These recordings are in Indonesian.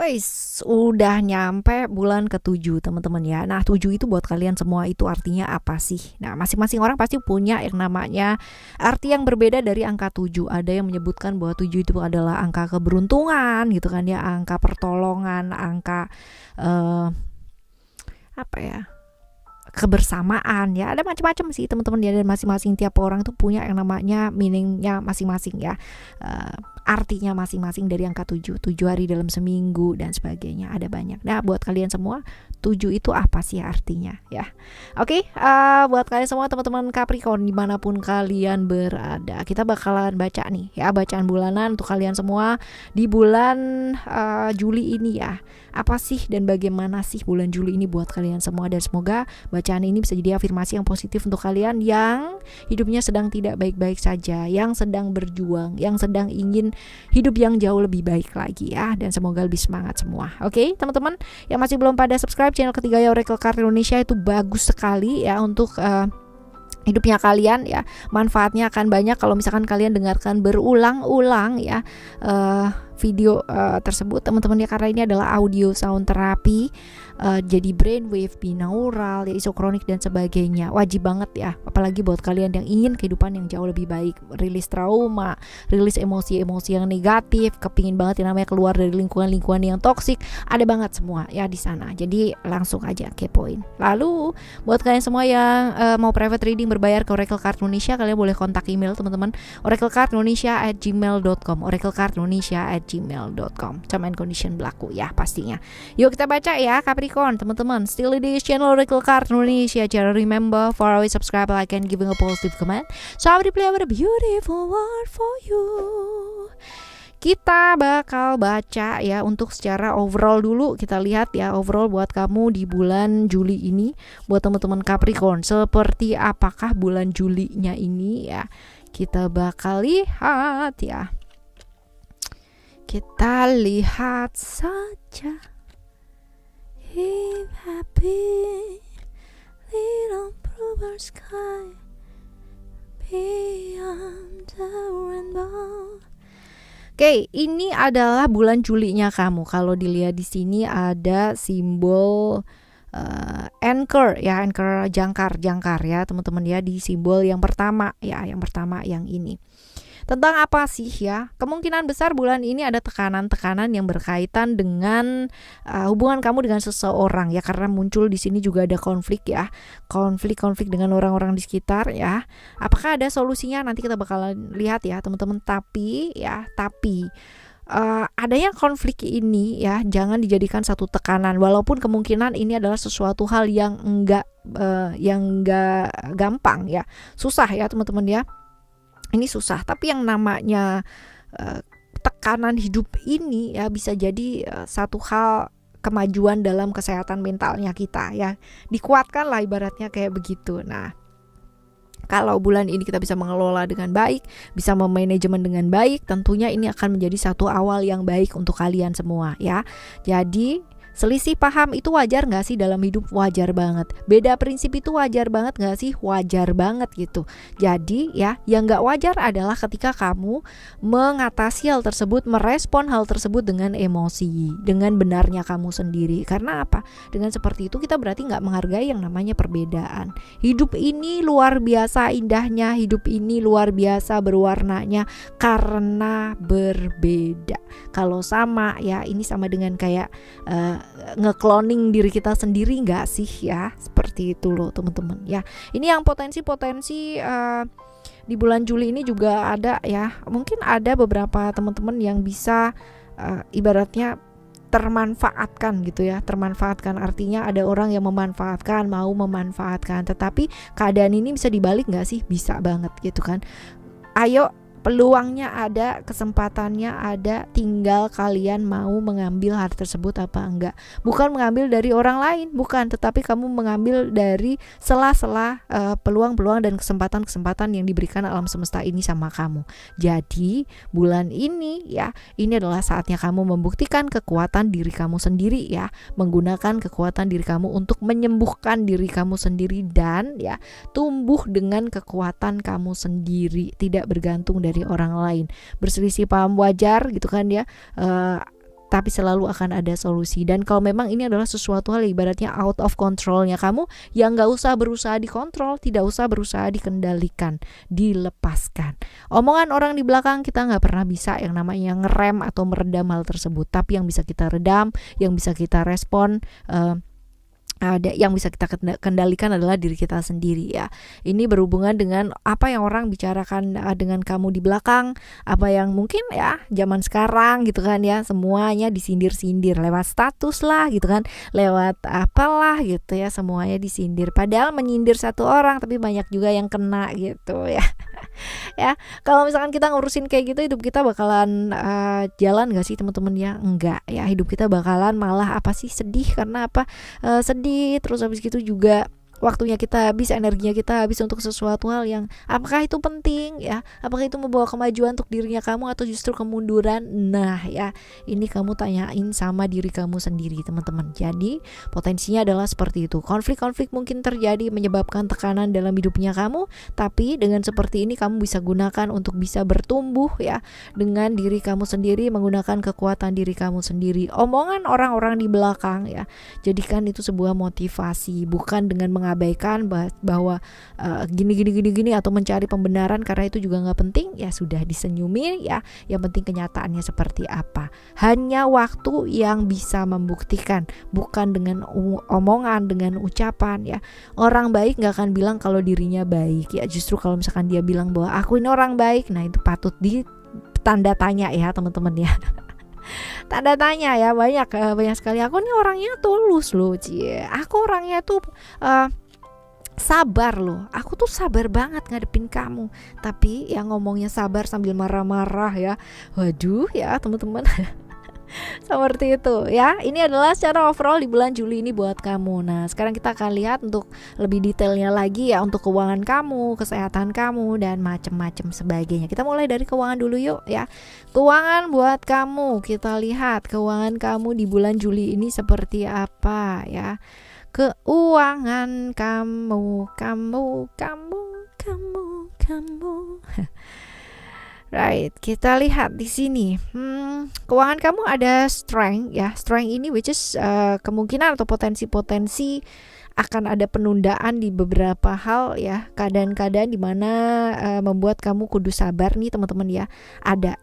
Wais, udah nyampe bulan ke-7 teman-teman ya. Nah 7 itu buat kalian semua itu artinya apa sih? Nah masing-masing orang pasti punya yang namanya arti yang berbeda dari angka 7. Ada yang menyebutkan bahwa 7 itu adalah angka keberuntungan gitu kan ya, angka pertolongan, angka apa ya, kebersamaan ya. Ada macam-macam sih teman-teman ya, dan masing-masing tiap orang tuh punya yang namanya meaningnya masing-masing ya, artinya masing-masing dari angka 7 hari dalam seminggu dan sebagainya, ada banyak. Nah buat kalian semua 7 itu apa sih artinya ya? Oke, buat kalian semua teman-teman Capricorn dimanapun kalian berada, kita bakalan baca nih ya, bacaan bulanan untuk kalian semua di bulan Juli ini ya. Apa sih dan bagaimana sih bulan Juli ini buat kalian semua, dan semoga bacaan ini bisa jadi afirmasi yang positif untuk kalian yang hidupnya sedang tidak baik-baik saja, yang sedang berjuang, yang sedang ingin hidup yang jauh lebih baik lagi ya, dan semoga lebih semangat semua. Oke, teman-teman yang masih belum pada subscribe channel Ketiga Ya Oracle Card Indonesia, itu bagus sekali ya untuk hidupnya kalian ya. Manfaatnya akan banyak kalau misalkan kalian dengarkan berulang-ulang ya video tersebut teman-teman ya, karena ini adalah audio sound terapi, jadi brainwave, binaural, ya isokronik dan sebagainya. Wajib banget ya, apalagi buat kalian yang ingin kehidupan yang jauh lebih baik, rilis trauma, rilis emosi-emosi yang negatif, kepingin banget yang namanya keluar dari lingkungan-lingkungan yang toksik, ada banget semua ya di sana. Jadi langsung aja kepoin. Lalu buat kalian semua yang mau private reading berbayar ke Oracle Card Indonesia, kalian boleh kontak email teman-teman, oraclecardindonesia@gmail.com, oraclecardindonesia@gmail.com. Term and condition berlaku ya pastinya. Yuk kita baca ya Capricorn teman-teman. Still di channel Oracle Card Indonesia. Jangan remember for always subscribe, like, and giving a positive comment. So I will play with a beautiful word for you. Kita bakal baca ya untuk secara overall dulu. Kita lihat ya overall buat kamu di bulan Juli ini, buat teman-teman Capricorn, seperti apakah bulan Julinya ini ya. Kita bakal lihat ya. Kita lihat saja. If happy little bluebird sky beyond the rainbow. Oke, ini adalah bulan Julinya kamu. Kalau dilihat di sini ada simbol anchor ya, anchor jangkar ya teman-teman ya, di simbol yang pertama ya, yang pertama yang ini. Tentang apa sih ya? Kemungkinan besar bulan ini ada tekanan-tekanan yang berkaitan dengan hubungan kamu dengan seseorang ya, karena muncul di sini juga ada konflik ya, konflik dengan orang-orang di sekitar ya. Apakah ada solusinya? Nanti kita bakalan lihat ya teman-teman. Tapi adanya konflik ini ya jangan dijadikan satu tekanan, walaupun kemungkinan ini adalah sesuatu hal yang enggak gampang ya, susah ya teman-teman ya. Ini susah, tapi yang namanya tekanan hidup ini ya bisa jadi satu hal kemajuan dalam kesehatan mentalnya kita ya, dikuatkan lah ibaratnya kayak begitu. Nah, kalau bulan ini kita bisa mengelola dengan baik, bisa memanajemen dengan baik, tentunya ini akan menjadi satu awal yang baik untuk kalian semua ya. Jadi selisih paham itu wajar gak sih dalam hidup? Wajar banget. Beda prinsip itu wajar banget gak sih? Wajar banget gitu. Jadi ya, yang gak wajar adalah ketika kamu mengatasi hal tersebut, merespon hal tersebut dengan emosi, dengan benarnya kamu sendiri. Karena apa? Dengan seperti itu kita berarti gak menghargai yang namanya perbedaan. Hidup ini luar biasa indahnya, hidup ini luar biasa berwarnanya karena berbeda. Kalau sama ya, ini sama dengan kayak ngekloning diri kita sendiri nggak sih ya, seperti itu loh teman-teman ya. Ini yang potensi di bulan Juli ini juga ada ya, mungkin ada beberapa teman-teman yang bisa ibaratnya termanfaatkan gitu ya. Termanfaatkan artinya ada orang yang memanfaatkan, mau memanfaatkan, tetapi keadaan ini bisa dibalik nggak sih? Bisa banget gitu kan. Ayo, peluangnya ada, kesempatannya ada, tinggal kalian mau mengambil hal tersebut apa enggak. Bukan mengambil dari orang lain, bukan, tetapi kamu mengambil dari sela-sela peluang-peluang dan kesempatan-kesempatan yang diberikan alam semesta ini sama kamu. Jadi bulan ini ya, ini adalah saatnya kamu membuktikan kekuatan diri kamu sendiri ya, menggunakan kekuatan diri kamu untuk menyembuhkan diri kamu sendiri dan ya tumbuh dengan kekuatan kamu sendiri, tidak bergantung dari orang lain. Berselisih paham wajar gitu kan ya, tapi selalu akan ada solusi. Dan kalau memang ini adalah sesuatu hal ibaratnya out of controlnya kamu, yang gak usah berusaha dikontrol, tidak usah berusaha dikendalikan, dilepaskan. Omongan orang di belakang kita gak pernah bisa yang namanya ngerem atau meredam hal tersebut, tapi yang bisa kita redam, yang bisa kita respon, yang bisa kita kendalikan adalah diri kita sendiri ya. Ini berhubungan dengan apa yang orang bicarakan dengan kamu di belakang, apa yang mungkin ya zaman sekarang gitu kan ya, semuanya disindir-sindir lewat status lah gitu kan, lewat apalah gitu ya, semuanya disindir. Padahal menyindir satu orang tapi banyak juga yang kena gitu ya. Ya, kalau misalkan kita ngurusin kayak gitu, hidup kita bakalan jalan gak sih teman-teman ya? Enggak ya, hidup kita bakalan malah apa sih, sedih. Karena apa? Sedih, terus habis gitu juga waktunya kita habis, energinya kita habis untuk sesuatu hal yang apakah itu penting ya, apakah itu membawa kemajuan untuk dirinya kamu atau justru kemunduran. Nah ya, ini kamu tanyain sama diri kamu sendiri teman-teman. Jadi potensinya adalah seperti itu. Konflik-konflik mungkin terjadi menyebabkan tekanan dalam hidupnya kamu, tapi dengan seperti ini kamu bisa gunakan untuk bisa bertumbuh ya, dengan diri kamu sendiri, menggunakan kekuatan diri kamu sendiri. Omongan orang-orang di belakang ya, jadikan itu sebuah motivasi, bukan dengan mengabaikan bahwa gini atau mencari pembenaran karena itu juga nggak penting. Ya sudah, disenyumin ya, yang penting kenyataannya seperti apa. Hanya waktu yang bisa membuktikan, bukan dengan omongan, dengan ucapan ya. Orang baik nggak akan bilang kalau dirinya baik ya, justru kalau misalkan dia bilang bahwa aku ini orang baik, nah itu patut ditanda tanya ya teman-teman ya. Tanda tanya ya, banyak sekali. Aku nih orangnya tulus loh, aku orangnya tuh sabar loh, aku tuh sabar banget ngadepin kamu. Tapi yang ngomongnya sabar sambil marah-marah ya, waduh ya teman-teman. Seperti itu ya. Ini adalah secara overall di bulan Juli ini buat kamu. Nah sekarang kita akan lihat untuk lebih detailnya lagi ya, untuk keuangan kamu, kesehatan kamu, dan macam-macam sebagainya. Kita mulai dari keuangan dulu yuk ya. Keuangan buat kamu, kita lihat keuangan kamu di bulan Juli ini seperti apa ya. Keuangan kamu. Right, kita lihat di sini. Keuangan kamu ada strength ya. Strength ini which is kemungkinan atau potensi akan ada penundaan di beberapa hal ya, keadaan-keadaan di mana membuat kamu kudu sabar nih teman-teman ya. Ada.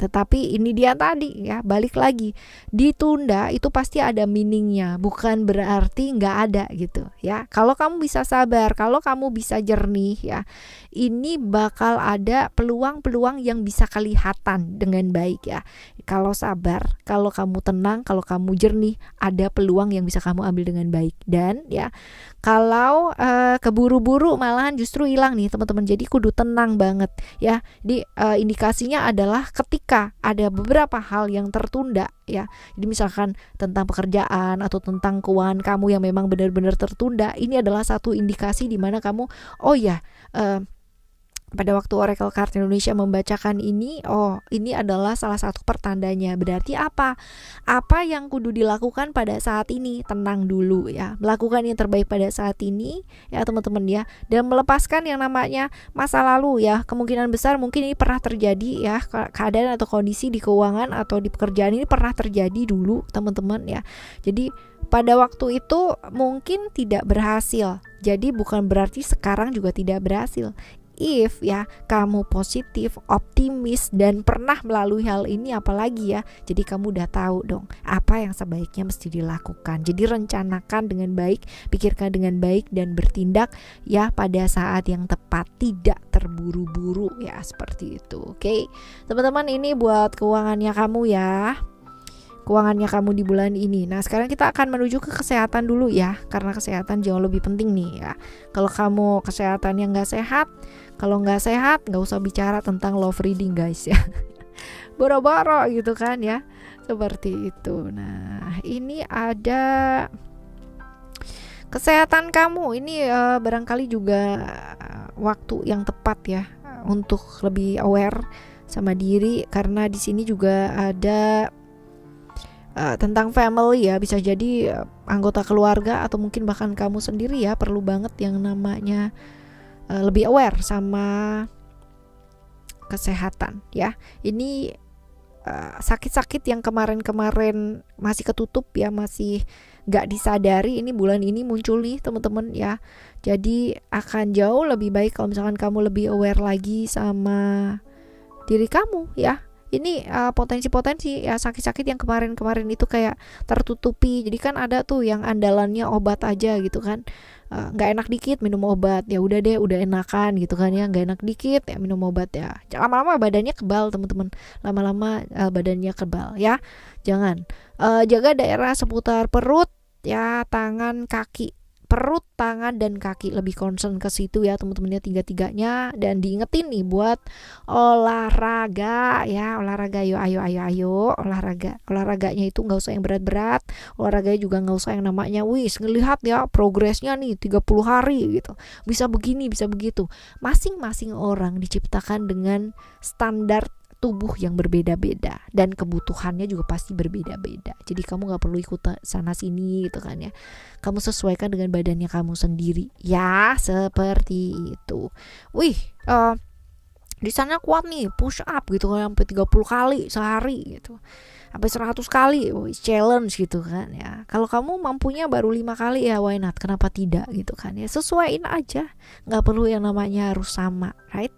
Tetapi ini dia tadi ya, balik lagi, ditunda itu pasti ada meaningnya, bukan berarti nggak ada gitu ya. Kalau kamu bisa sabar, kalau kamu bisa jernih ya, ini bakal ada peluang-peluang yang bisa kelihatan dengan baik ya. Kalau sabar, kalau kamu tenang, kalau kamu jernih, ada peluang yang bisa kamu ambil dengan baik. Dan ya, kalau keburu-buru malahan justru hilang nih teman-teman. Jadi kudu tenang banget ya. Di indikasinya adalah ketika ada beberapa hal yang tertunda ya. Jadi misalkan tentang pekerjaan atau tentang keuangan kamu yang memang benar-benar tertunda, ini adalah satu indikasi di mana kamu pada waktu Oracle Card Indonesia membacakan ini, ini adalah salah satu pertandanya. Berarti apa? Apa yang kudu dilakukan pada saat ini? Tenang dulu ya. Melakukan yang terbaik pada saat ini ya teman-teman ya. Dan melepaskan yang namanya masa lalu ya. Kemungkinan besar mungkin ini pernah terjadi ya. Keadaan atau kondisi di keuangan atau di pekerjaan ini pernah terjadi dulu teman-teman ya. Jadi pada waktu itu mungkin tidak berhasil. Jadi bukan berarti sekarang juga tidak berhasil. If ya kamu positif, optimis, dan pernah melalui hal ini apalagi ya, jadi kamu udah tahu dong apa yang sebaiknya mesti dilakukan. Jadi rencanakan dengan baik, pikirkan dengan baik, dan bertindak ya pada saat yang tepat, tidak terburu-buru ya, seperti itu. Oke teman-teman, ini buat keuangannya kamu ya, keuangannya kamu di bulan ini. Nah sekarang kita akan menuju ke kesehatan dulu ya, karena kesehatan jauh lebih penting nih ya. Kalau kamu kesehatannya nggak sehat, kalau nggak sehat nggak usah bicara tentang love reading guys ya. Boro-boro gitu kan ya, seperti itu. Nah ini ada kesehatan kamu ini barangkali juga waktu yang tepat ya untuk lebih aware sama diri, karena di sini juga ada tentang family ya, bisa jadi anggota keluarga atau mungkin bahkan kamu sendiri ya perlu banget yang namanya lebih aware sama kesehatan ya. Ini sakit-sakit yang kemarin-kemarin masih ketutup ya, masih nggak disadari, ini bulan ini muncul nih teman-teman ya. Jadi akan jauh lebih baik kalau misalkan kamu lebih aware lagi sama diri kamu ya. Ini potensi-potensi ya sakit-sakit yang kemarin-kemarin itu kayak tertutupi. Jadi kan ada tuh yang andalannya obat aja gitu kan, nggak enak dikit minum obat, ya udah deh udah enakan gitu kan ya, nggak enak dikit ya minum obat ya, lama-lama badannya kebal teman-teman, lama-lama badannya kebal ya. Jangan, jaga daerah seputar perut ya, tangan, kaki, perut, tangan, dan kaki, lebih concern ke situ ya teman-teman ya, tiga-tiganya. Dan diingetin nih buat olahraga ya, olahraga, ayo olahraganya itu nggak usah yang berat-berat, olahraganya juga nggak usah yang namanya wis ngelihat ya progresnya nih 30 hari gitu, bisa begini bisa begitu. Masing-masing orang diciptakan dengan standar tubuh yang berbeda-beda dan kebutuhannya juga pasti berbeda-beda. Jadi kamu nggak perlu ikut sana sini gitu kan ya. Kamu sesuaikan dengan badannya kamu sendiri ya, seperti itu. Wih, di sana kuat nih push up gitu kan sampai 30 kali sehari gitu, sampai 100 kali challenge gitu kan ya. Kalau kamu mampunya baru 5 kali ya why not, kenapa tidak gitu kan ya. Sesuaiin aja, nggak perlu yang namanya harus sama, right?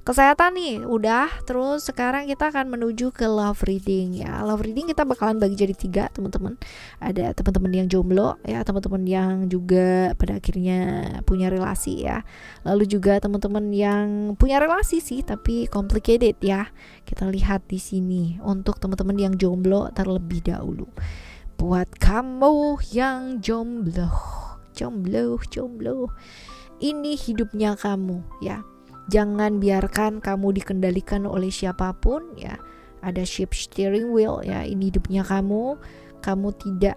Kesehatan nih udah, terus sekarang kita akan menuju ke love reading ya. Love reading kita bakalan bagi jadi 3 teman-teman. Ada teman-teman yang jomblo ya, teman-teman yang juga pada akhirnya punya relasi ya, lalu juga teman-teman yang punya relasi sih tapi complicated ya. Kita lihat di sini untuk teman-teman yang jomblo terlebih dahulu. Buat kamu yang jomblo, ini hidupnya kamu ya. Jangan biarkan kamu dikendalikan oleh siapapun ya. Ada shift steering wheel ya, ini hidupnya kamu. Kamu tidak,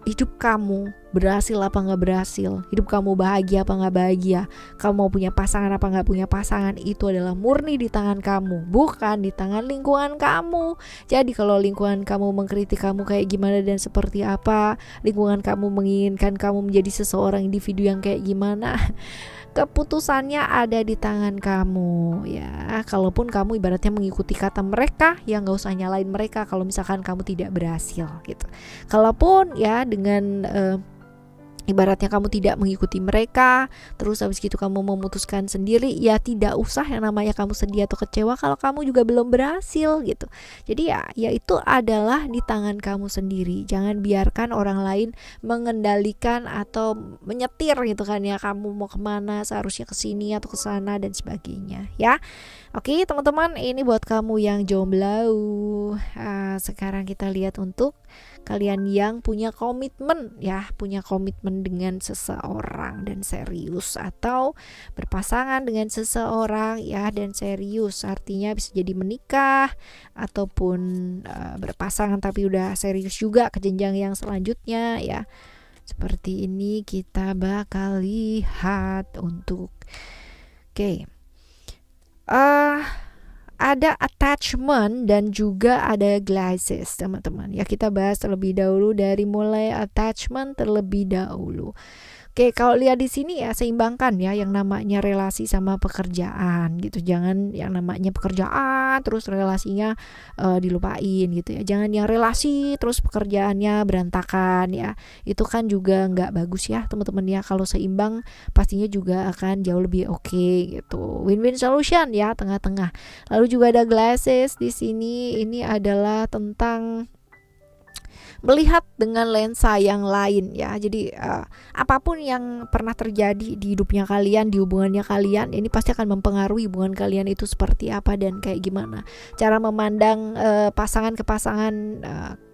hidup kamu berhasil apa nggak berhasil, hidup kamu bahagia apa nggak bahagia, kamu mau punya pasangan apa nggak punya pasangan, itu adalah murni di tangan kamu, bukan di tangan lingkungan kamu. Jadi kalau lingkungan kamu mengkritik kamu kayak gimana dan seperti apa, lingkungan kamu menginginkan kamu menjadi seseorang individu yang kayak gimana, keputusannya ada di tangan kamu ya. Kalaupun kamu ibaratnya mengikuti kata mereka, ya nggak usah nyalain mereka kalau misalkan kamu tidak berhasil gitu. Kalaupun ya dengan ibaratnya kamu tidak mengikuti mereka, terus habis gitu kamu memutuskan sendiri, ya tidak usah yang namanya kamu sedih atau kecewa kalau kamu juga belum berhasil gitu. Jadi ya itu adalah di tangan kamu sendiri. Jangan biarkan orang lain mengendalikan atau menyetir gitu kan ya, kamu mau kemana, seharusnya ke sini atau ke sana dan sebagainya ya. Oke teman-teman, ini buat kamu yang jomblo. Sekarang kita lihat untuk kalian yang punya komitmen ya, punya komitmen dengan seseorang dan serius, atau berpasangan dengan seseorang ya dan serius, artinya bisa jadi menikah ataupun berpasangan tapi udah serius juga ke jenjang yang selanjutnya ya. Seperti ini kita bakal lihat untuk ada attachment dan juga ada glacis teman-teman ya. Kita bahas terlebih dahulu dari mulai attachment terlebih dahulu. Oke, kalau lihat di sini ya, seimbangkan ya yang namanya relasi sama pekerjaan gitu. Jangan yang namanya pekerjaan terus relasinya dilupain gitu ya. Jangan yang relasi terus pekerjaannya berantakan ya. Itu kan juga nggak bagus ya teman-teman ya. Kalau seimbang pastinya juga akan jauh lebih oke gitu. Win-win solution ya, tengah-tengah. Lalu juga ada glasses di sini. Ini adalah tentang melihat dengan lensa yang lain ya. Jadi apapun yang pernah terjadi di hidupnya kalian, di hubungannya kalian, ini pasti akan mempengaruhi hubungan kalian itu seperti apa dan kayak gimana. Cara memandang pasangan ke pasangan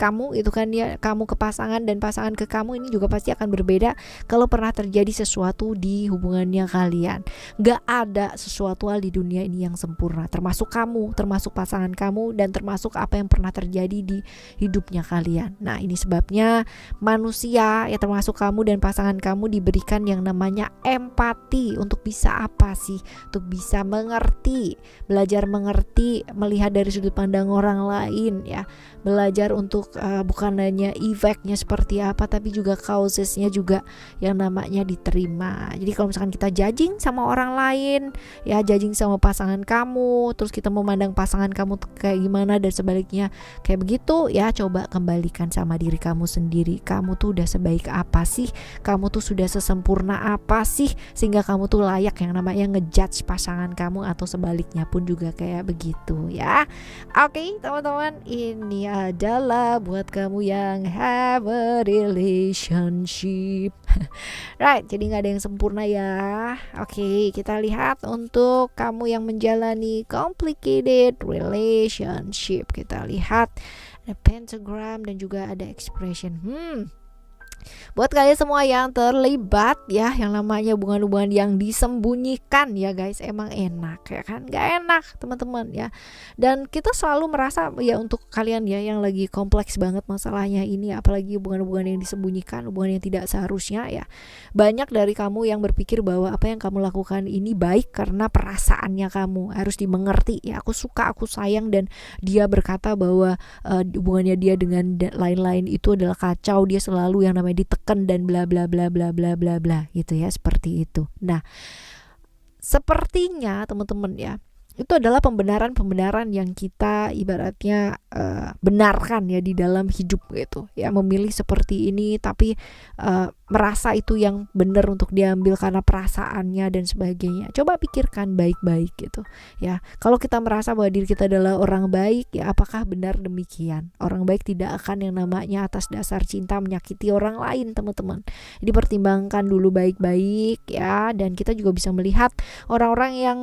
kamu itu kan ya, kamu ke pasangan dan pasangan ke kamu, ini juga pasti akan berbeda kalau pernah terjadi sesuatu di hubungannya kalian. Gak ada sesuatu hal di dunia ini yang sempurna, termasuk kamu, termasuk pasangan kamu, dan termasuk apa yang pernah terjadi di hidupnya kalian. Nah, Nah, ini sebabnya manusia ya termasuk kamu dan pasangan kamu diberikan yang namanya empati. Untuk bisa apa sih? Untuk bisa mengerti, belajar mengerti, melihat dari sudut pandang orang lain ya. Belajar untuk bukan hanya efeknya seperti apa, tapi juga causesnya juga yang namanya diterima. Jadi kalau misalkan kita judging sama orang lain, ya judging sama pasangan kamu, terus kita memandang pasangan kamu kayak gimana dan sebaliknya kayak begitu, ya coba kembalikan sama diri kamu sendiri. Kamu tuh udah sebaik apa sih? Kamu tuh sudah sesempurna apa sih sehingga kamu tuh layak yang namanya ngejudge pasangan kamu, atau sebaliknya pun juga kayak begitu ya. Oke, teman-teman, ini adalah buat kamu yang have a relationship. Right, jadi gak ada yang sempurna ya. Oke, kita lihat untuk kamu yang menjalani complicated relationship. Kita lihat ada pentagram dan juga ada expression. Buat kalian semua yang terlibat ya, yang namanya hubungan-hubungan yang disembunyikan ya guys, emang enak ya kan? Gak enak teman-teman ya. Dan kita selalu merasa ya, untuk kalian ya yang lagi kompleks banget masalahnya ini, apalagi hubungan-hubungan yang disembunyikan, hubungan yang tidak seharusnya ya. Banyak dari kamu yang berpikir bahwa apa yang kamu lakukan ini baik karena perasaannya kamu harus dimengerti ya. Aku suka, aku sayang, dan dia berkata bahwa hubungannya dia dengan lain-lain itu adalah kacau, dia selalu yang namanya ditekan dan bla bla bla bla bla bla bla gitu ya, seperti itu. Nah, sepertinya teman-teman ya, itu adalah pembenaran-pembenaran yang kita ibaratnya benarkan ya di dalam hidup gitu ya. Memilih seperti ini tapi merasa itu yang benar untuk diambil karena perasaannya dan sebagainya. Coba pikirkan baik-baik gitu ya. Kalau kita merasa bahwa diri kita adalah orang baik ya, apakah benar demikian? Orang baik tidak akan yang namanya atas dasar cinta menyakiti orang lain, teman-teman. Jadi pertimbangkan dulu baik-baik ya. Dan kita juga bisa melihat orang-orang yang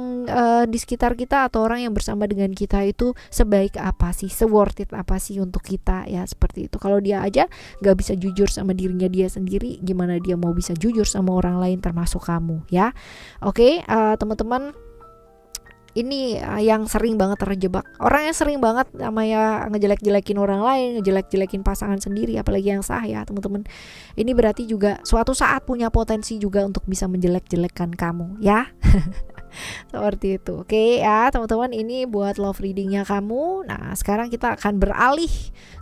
di sekitar kita atau orang yang bersama dengan kita itu sebaik apa sih, se-worth it apa sih untuk kita ya, seperti itu. Kalau dia aja gak bisa jujur sama dirinya dia sendiri, gimana dia mau bisa jujur sama orang lain termasuk kamu ya. Oke, teman-teman, ini yang sering banget terjebak. Orang yang sering banget namanya ngejelek-jelekin orang lain, ngejelek-jelekin pasangan sendiri, apalagi yang sah ya teman-teman. Ini berarti juga suatu saat punya potensi juga untuk bisa menjelek-jelekan kamu ya. Seperti itu. Oke ya teman-teman, ini buat love readingnya kamu. Nah, sekarang kita akan beralih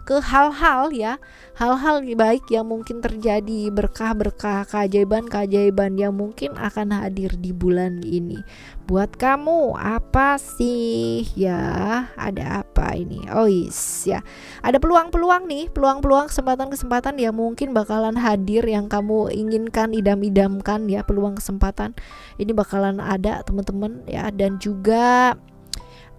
ke hal-hal ya, hal-hal baik yang mungkin terjadi, berkah-berkah, keajaiban-keajaiban yang mungkin akan hadir di bulan ini. Buat kamu apa sih ya? Ada apa ini? Oh yes ya. Ada peluang-peluang nih, peluang-peluang, kesempatan-kesempatan yang mungkin bakalan hadir, yang kamu inginkan, idam-idamkan ya. Peluang kesempatan ini bakalan ada teman-teman ya. Dan juga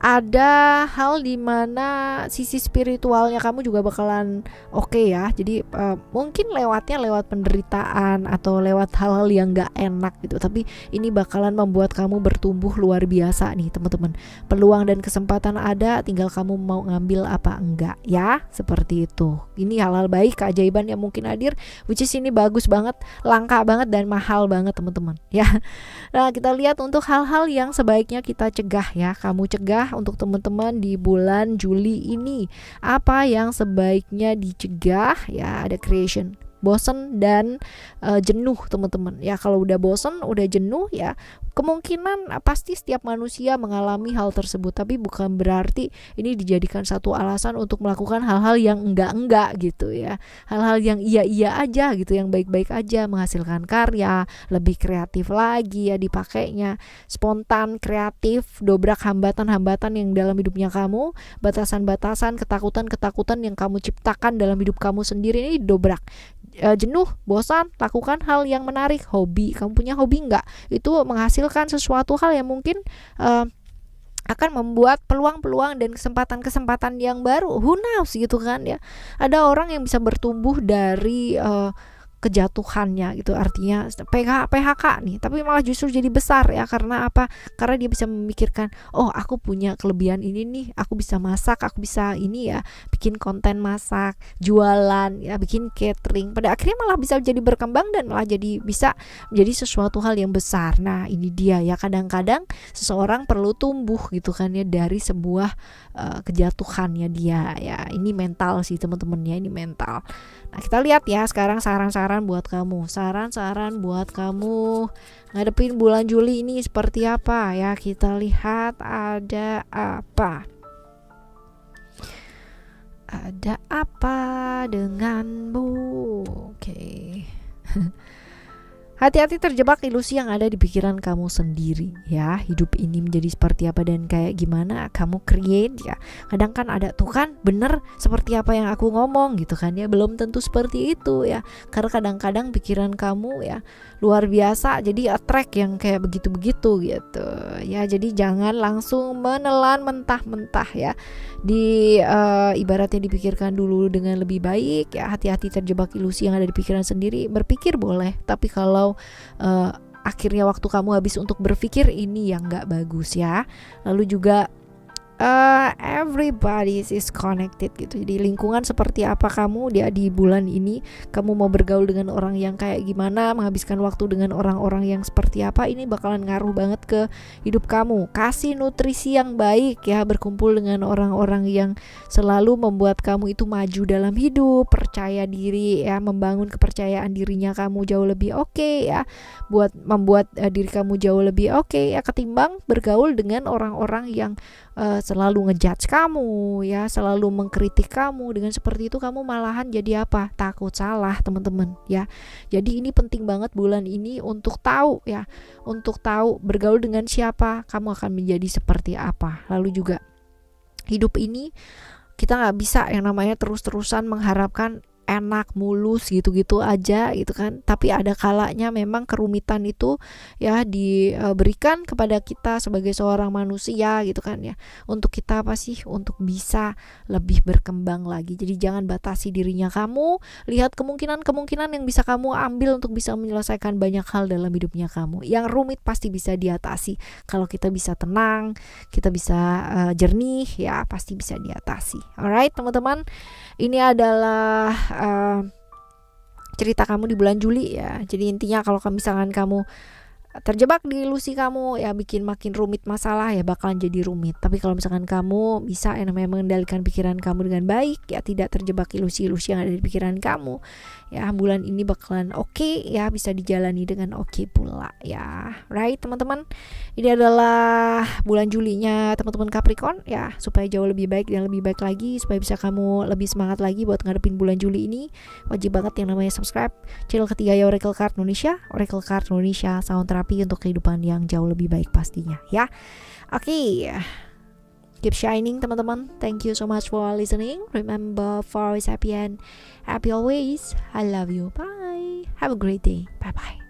ada hal dimana sisi spiritualnya kamu juga bakalan oke ya. Jadi mungkin lewatnya lewat penderitaan atau lewat hal-hal yang gak enak gitu, tapi ini bakalan membuat kamu bertumbuh luar biasa nih teman-teman. Peluang dan kesempatan ada, tinggal kamu mau ngambil apa enggak ya, seperti itu. Ini hal-hal baik, keajaiban yang mungkin hadir, which is ini bagus banget, langka banget, dan mahal banget teman-teman ya. Nah, kita lihat untuk hal-hal yang sebaiknya kita cegah ya. Kamu cegah untuk teman-teman di bulan Juli ini. Apa yang sebaiknya dicegah ya? Ada creation, bosen dan jenuh teman-teman ya. Kalau udah bosen, udah jenuh ya, kemungkinan pasti setiap manusia mengalami hal tersebut, tapi bukan berarti ini dijadikan satu alasan untuk melakukan hal-hal yang enggak-enggak gitu ya. Hal-hal yang iya-iya aja gitu, yang baik-baik aja, menghasilkan karya, lebih kreatif lagi ya dipakainya, spontan, kreatif, dobrak hambatan-hambatan yang dalam hidupnya kamu, batasan-batasan, ketakutan-ketakutan yang kamu ciptakan dalam hidup kamu sendiri, ini dobrak. Jenuh, bosan, lakukan hal yang menarik. Hobi, kamu punya hobi nggak? Itu menghasilkan sesuatu hal yang mungkin akan membuat peluang-peluang dan kesempatan-kesempatan yang baru. Who knows gitu kan ya. Ada orang yang bisa bertumbuh dari kejatuhannya gitu, artinya PHK nih, tapi malah justru jadi besar ya. Karena apa? Karena dia bisa memikirkan, oh aku punya kelebihan ini nih, aku bisa masak, aku bisa ini ya, bikin konten masak, jualan ya, bikin catering, pada akhirnya malah bisa jadi berkembang dan malah jadi bisa menjadi sesuatu hal yang besar. Nah ini dia ya, kadang-kadang seseorang perlu tumbuh gitu kan ya dari sebuah kejatuhannya dia ya. Ini mental sih teman-teman ya, ini mental. Nah kita lihat ya sekarang saran-saran buat kamu, saran-saran buat kamu ngadepin bulan Juli ini seperti apa ya. Kita lihat ada apa, ada apa denganmu. Oke. Hati-hati terjebak ilusi yang ada di pikiran kamu sendiri ya. Hidup ini menjadi seperti apa dan kayak gimana kamu create ya. Kadang kan ada tuh kan, bener seperti apa yang aku ngomong gitu kan ya, belum tentu seperti itu ya. Karena kadang-kadang pikiran kamu ya luar biasa, jadi attract yang kayak begitu-begitu gitu ya. Jadi jangan langsung menelan mentah-mentah ya. Ibaratnya dipikirkan dulu dengan lebih baik ya. Hati-hati terjebak ilusi yang ada di pikiran sendiri. Berpikir boleh, tapi kalau akhirnya waktu kamu habis untuk berpikir, ini yang gak bagus ya. Lalu juga everybody is connected gitu. Jadi lingkungan seperti apa kamu dia di bulan ini, kamu mau bergaul dengan orang yang kayak gimana, menghabiskan waktu dengan orang-orang yang seperti apa, ini bakalan ngaruh banget ke hidup kamu. Kasih nutrisi yang baik ya, berkumpul dengan orang-orang yang selalu membuat kamu itu maju dalam hidup, percaya diri ya, membangun kepercayaan dirinya kamu jauh lebih oke ya, buat membuat diri kamu jauh lebih oke ya, ketimbang bergaul dengan orang-orang yang selalu ngejudge kamu ya, selalu mengkritik kamu. Dengan seperti itu kamu malahan jadi apa? Takut salah teman-teman ya. Jadi ini penting banget bulan ini untuk tahu ya, untuk tahu bergaul dengan siapa, kamu akan menjadi seperti apa. Lalu juga hidup ini kita gak bisa yang namanya terus-terusan mengharapkan enak mulus gitu-gitu aja gitu kan. Tapi ada kalanya memang kerumitan itu ya diberikan kepada kita sebagai seorang manusia gitu kan ya, untuk kita apa sih, untuk bisa lebih berkembang lagi. Jadi jangan batasi dirinya kamu, lihat kemungkinan-kemungkinan yang bisa kamu ambil untuk bisa menyelesaikan banyak hal dalam hidupnya kamu. Yang rumit pasti bisa diatasi kalau kita bisa tenang, kita bisa jernih ya, pasti bisa diatasi. Alright teman-teman, ini adalah cerita kamu di bulan Juli ya. Jadi intinya kalau misalkan kamu terjebak di ilusi kamu ya, bikin makin rumit masalah ya, bakalan jadi rumit. Tapi kalau misalkan kamu bisa yang namanya mengendalikan pikiran kamu dengan baik ya, tidak terjebak ilusi-ilusi yang ada di pikiran kamu ya, bulan ini bakalan oke ya, bisa dijalani dengan oke pula ya. Right teman-teman, ini adalah bulan Julinya teman-teman Capricorn ya, supaya jauh lebih baik dan lebih baik lagi, supaya bisa kamu lebih semangat lagi buat ngadepin bulan Juli ini. Wajib banget yang namanya subscribe channel ketiga ya, Oracle Card Indonesia. Oracle Card Indonesia, sound terapi untuk kehidupan yang jauh lebih baik pastinya ya. Oke. Keep shining teman-teman. Thank you so much for listening. Remember, for always happy and happy always. I love you. Bye. Have a great day. Bye bye.